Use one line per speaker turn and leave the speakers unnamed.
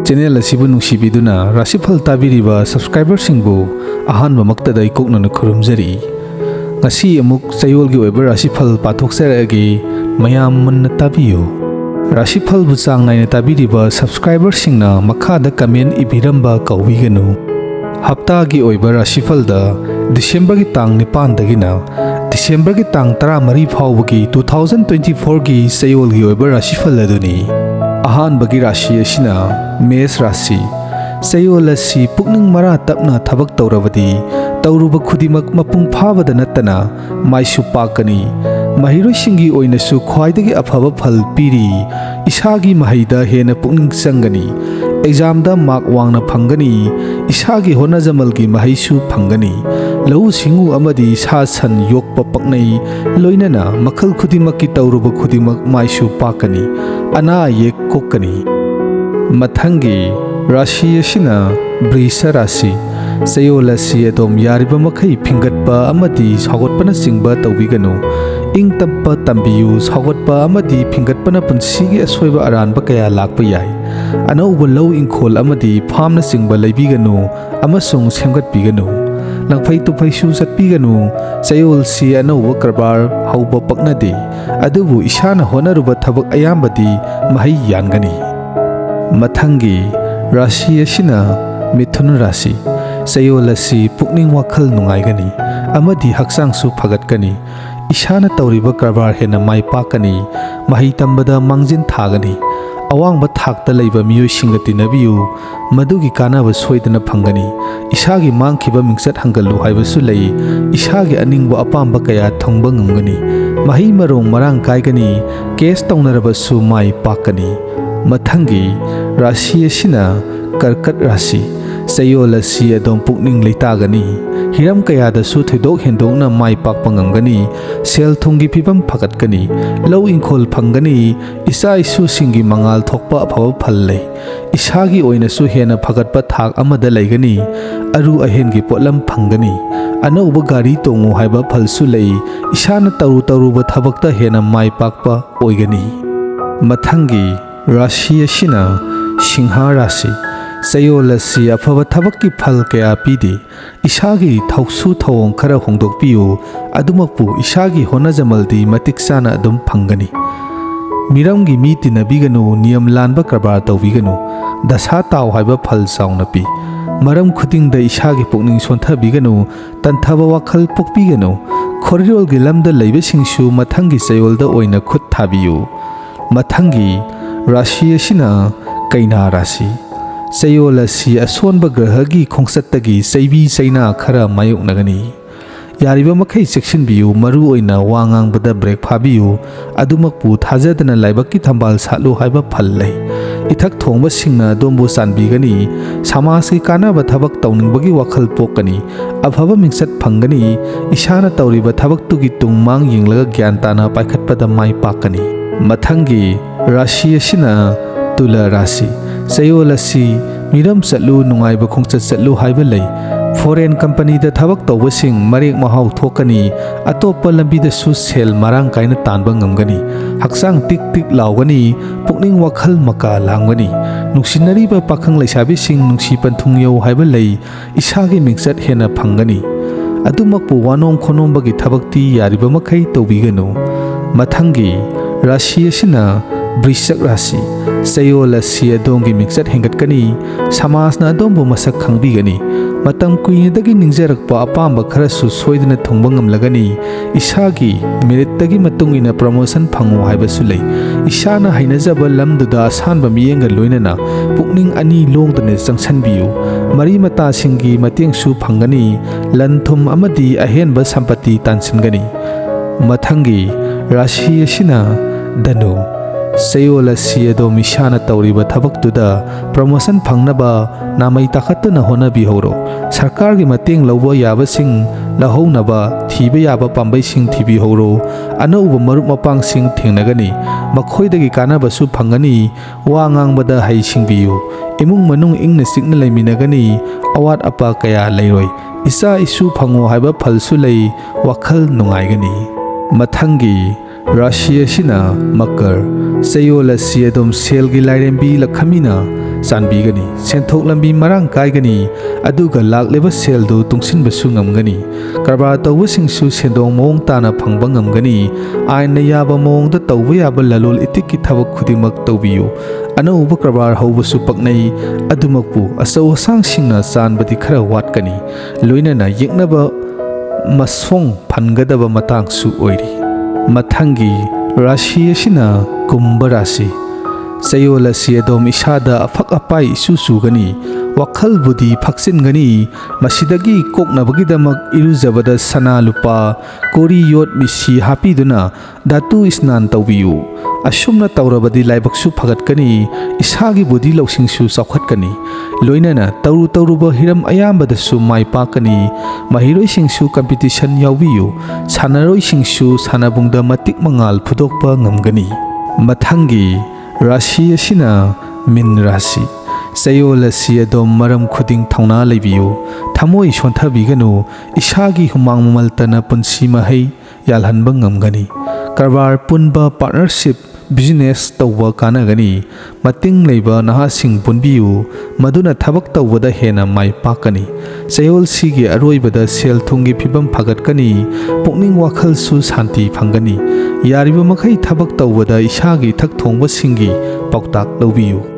Channel asibu nungsibiduna Rashi Phal tabiriba subscriber singbu ahanba maktada ikoknana khurumjari. Ngasi amuk chayol gi oiba Rashi Phal pathokseragi mayam munna tabiyo. Rashi Phal bu chang naina tabiriba subscriber singna makhada comment ibiramba kawiganu. Hapta gi oiba Rashi Phal da December gi tang 9 dagina December gi tang 13 phawgi 2024 gi chayol gi oiba Rashi Phal aduni. Ahan bagi Rashi asina Mes Rashi Chayol asi pukning mara tapna thabak tawrabadi tawruba khudimak mapung phabada natana maisu pakani mahiroi singi oinasu khwaidagi afaba phal piri isagi mahaida hena pukning sangani exam da mark wangna phangani isagi hona jamalgi mahaisu phangani lau singu amadi sa san yokpa paknai loinana makhal khudimakki tawruba khudimak maisu pakani ana yek kokani mathangi Rashi asina Brisa Rashi Chayol asi adom yariba makhai phingatpa amadi sagotpana singba tawbiganu ing tampa tambiyu sagotpa amadi phingatpana punsigi asoiba aranba kaya lakpa yai anauba lau ingkhol amadi phamna singba leibiganu amasung semgatbiganu langphai tupaisu satpiganu Chayol si anauba karbar hauba paknade adubu isana honaruba thabak ayambadi mahai yangani mathangi Rashi asina Mithun Rashi Chayol asi pukning wakhal nungaigani amadi haksang su phagatgani isana tawriba karbar hena mai pakani mahi tambada mangjin thagani awangba thakta leiba miyoi singa tinabiyu madugi kanaba soidana phangani isagi mangkhiba mingsat hangalu haibasu lei isagi aningba apamba kaya thongba ngamgani mahi marong marang kaigani case tawnaraba su mai pakani mathangi Rashi asina Karkat Rashi Chayol asi adom pukning leitagani hiram kayada su thidok hendokna mai pakpa ngamgani sel thungi phibam phagatgani lau ingkhol phangani isa isu singi mangal thokpa aphaba phallei isagi oina su hena phagatpa thak amada leigani aru ahengi potlam phangani anauba gari tongu haiba phalsu lei isana taruba thabakta hena mai pakpa oigani mathangi Rashi asina Singha Rashi Chayol asi afaba thabakki phal kaya pidi isagi thausu thawong khara hongdokpiyu adumakpu isagi honajamaldi matik sana adum phangani miramgi mi tinabiganu niyam lanba karbar tawbiganu dasa taw haiba phal saungna pi maram khudingda isagi pukning sonthabiganu tanthaba wakhal pokpiganu khorirolgi lamda leibesingsu mathangi Chayolda oina khut thabiyu mathangi Rashi asina Kaina Rashi Chayol asi asonba grahagi khongsattagi saibi saina khara mayoknagani yariba makhai sectionbiyu maru oina wangangbada break phabiyu adumakpu thajadana laibakki thambal salu haiba phallai ithak thongba singna dombo sanbigani samajki kanaba thabak tawningbagi wakhal pokani afaba mingsat phangani isana tawriba thabaktugi tungmang yinglaga gyan tana paikhatpada mai pakani mathangi Rashi asina Tula Rashi Chayol asi miram satlu nungaiba khongchat satlu haiba lei foreign company da thabak tawbasing marek mahau thokani atopa lambi da su sel marang kaina tanba ngamgani haksang tik tik lawgani pukning wakhal maka langani nungsinari ba pakhang leisabi sing nungsi panthung yau haiba lei isagi mingsat hena phangani adumakpu wanong khonom bagi thabakti yariba makhai tawbiganu mathangi Rashi asina Brisak Rashi Chayol asi adongi miksat hengatkani samasna adonbo masak khangbigani matam kuinadagi ningjarakpa apamba kharasu soidana thongba ngamlagani isagi meritagi matungina promotion phangu haibasu lei isana hainajaba lamduda asanba miyenga loinana pukning ani longdane changsanbiyu mari mata singi matengsu phangani lanthum amadi ahenba sampati tansingani mathangi Rashi asina Danu Chayol asi adom isana tawriba thabaktuda promotion phangnaba namai takhatuna honabi horo sarkargi mateng lawba yabasing lahounaba thiba yaba pambai sing thibi horo anauba marup mapang sing thengnagani makhoidagi kanaba su phangani wangangbada hai singbiyu imung manung ingna sikna leiminagani awat apa kaya leiroi isa isu phango haiba phalsu lei wakhal nungaigani mathangi Rashi asina Makar Chayol asi adom selgi lairembi lakhamina ꯆꯥꯟꯕꯤꯒꯅꯤ ꯁꯦꯟꯊꯣꯛ ꯂꯝꯕꯤ ꯃꯔꯥꯡ ꯀꯥꯏꯒꯅꯤ ꯑꯗꯨꯒ ꯂꯥꯛꯂꯤꯕ ꯁꯦꯜꯗꯨ ꯇꯨꯡꯁꯤꯟꯕꯁꯨ ꯉꯝꯒꯅꯤ ꯀꯔꯕꯥꯔ ꯇꯧꯕꯁꯤꯡꯁꯨ ꯁꯦꯟꯗꯣꯡ ꯃꯑꯣꯡ ꯇꯥꯅ ꯐꯪꯕ ꯉꯝꯒꯅꯤ ꯑꯥꯏꯟꯅ ꯌꯥꯕ ꯃꯑꯣꯡꯗ ꯇꯧꯕ ꯌꯥꯕ ꯂꯂꯣꯟ ꯏꯇꯤꯛꯀꯤ ꯊꯕꯛ ꯈꯨꯗꯤꯡꯃꯛ ꯇꯧꯕꯤꯌꯨ ꯑꯅꯧꯕ ꯀꯔꯕꯥꯔ ꯍꯧꯕꯁꯨ ꯄꯛꯅꯩ ꯑꯗꯨꯃꯛꯄꯨ ꯑꯆꯧ ꯑꯁꯥꯡꯁꯤꯡꯅ ꯆꯥꯟꯕꯗꯤ ꯈꯔ ꯋꯥꯠꯀꯅꯤ ꯂꯣꯏꯅꯅ ꯌꯦꯛꯅꯕ ꯃꯁꯣꯡ ꯐꯟꯒꯗꯕ ꯃꯇꯥꯡꯁꯨ ꯑꯣꯏꯔꯤ ꯃꯊꯪꯒꯤ ꯔꯥಶꯤ ꯑꯁꯤꯅ ꯀꯨꯝꯚ ꯔꯥಶꯤ ꯆꯌꯣꯜ ꯑꯁꯤ ꯑꯗꯣꯝ ꯏꯁꯥꯗ ꯑꯐꯛ ꯑꯄꯥꯏ ꯏꯁꯨ ꯆꯨꯒꯅꯤ ꯋꯥꯈꯜ ꯕꯨꯗꯤ ꯐꯛꯆꯤꯟꯒꯅꯤ ꯃꯁꯤꯗꯒꯤ ꯀꯣꯛꯅꯕꯒꯤꯗꯃꯛ ꯏꯔꯨꯖꯕꯗ ꯁꯅꯥ ꯂꯨꯄꯥ ꯀꯣꯔꯤ ꯌꯣꯠ ꯃꯤꯁꯤ ꯍꯥꯞꯄꯤꯗꯨꯅ ꯙꯥꯇꯨ ꯏꯁꯅꯥꯟ ꯇꯧꯕꯤꯌꯨ ꯑꯁꯨꯝꯅ ꯇꯧꯔꯕꯗꯤ ꯂꯥꯏꯕꯛꯁꯨ ꯐꯒꯠꯀꯅꯤ ꯏꯁꯥꯒꯤ ꯕꯨꯗꯤ ꯂꯧꯁꯤꯡꯁꯨ ꯆꯥꯎꯈꯠꯀꯅꯤ ꯂꯣꯏꯅꯅ ꯇꯧꯔꯨꯕ ꯍꯤꯔꯝ ꯑꯌꯥꯝꯕꯗꯁꯨ ꯃꯥꯏ ꯄꯥꯛꯀꯅꯤ ꯃꯍꯩꯔꯣꯏꯁꯤꯡꯁꯨ ꯀꯝꯄꯤꯇꯤꯁꯟ ꯌꯥꯎꯕꯤꯌꯨ ꯁꯥꯟꯅꯔꯣꯏꯁꯤꯡꯁꯨ ꯁꯥꯟꯅꯕꯨꯡꯗ ꯃꯇꯤꯛ ꯃꯉꯥꯜ ꯐꯨꯗꯣꯛꯄ ꯉꯝꯒꯅꯤ ꯃꯊꯪꯒꯤ ꯔꯥಶꯤ ꯑꯁꯤꯅ ꯃꯤꯟ ꯔꯥಶꯤ ꯆꯌꯣꯜ ꯑꯁꯤ ꯑꯗꯣꯝ ꯃꯔꯝ ꯈꯨꯗꯤꯡ ꯊꯧꯅꯥ ꯂꯩꯕꯤꯌꯨ ꯊꯃꯣꯏ ꯁꯣꯟꯊꯕꯤꯒꯅꯨ ꯏꯁꯥꯒꯤ ꯍꯨꯃꯥꯡ ꯃꯃꯜꯇꯅ ꯄꯨꯟꯁꯤ ꯃꯍꯩ ꯌꯥꯜꯍꯟꯕ ꯉꯝꯒꯅꯤ ꯀꯔꯕꯥꯔ ꯄꯨꯟꯕ ꯄꯥꯔꯠꯅꯔꯁꯤꯞ ꯕꯤꯖꯤꯅꯦꯁ ꯇꯧꯕ ꯀꯥꯟꯅꯒꯅꯤ ꯃꯇꯤꯡ ꯂꯩꯕ ꯅꯍꯥꯁꯤꯡ ꯄꯨꯟꯕꯤꯌꯨ ꯃꯗꯨꯅ ꯊꯕꯛ ꯇꯧꯕꯗ ꯍꯦꯟꯅ ꯃꯥꯏ ꯄꯥꯛꯀꯅꯤ ꯆꯌꯣꯜꯁꯤꯒꯤ ꯑꯔꯣꯏꯕꯗ ꯁꯦꯜ ꯊꯨꯝꯒꯤ ꯐꯤꯕꯝ ꯐꯒꯠꯀꯅꯤ ꯄꯨꯛꯅꯤꯡ ꯋꯥꯈꯜꯁꯨ ꯁꯥꯟꯇꯤ ꯐꯪꯒꯅꯤ ꯌꯥꯔꯤꯕ ꯃꯈꯩ ꯊꯕꯛ ꯇꯧꯕꯗ ꯏꯁꯥꯒꯤ ꯏꯊꯛ ꯊꯣꯡꯕꯁꯤꯡꯒꯤ ꯄꯥꯎꯇꯥꯛ ꯂꯧꯕꯤꯌꯨ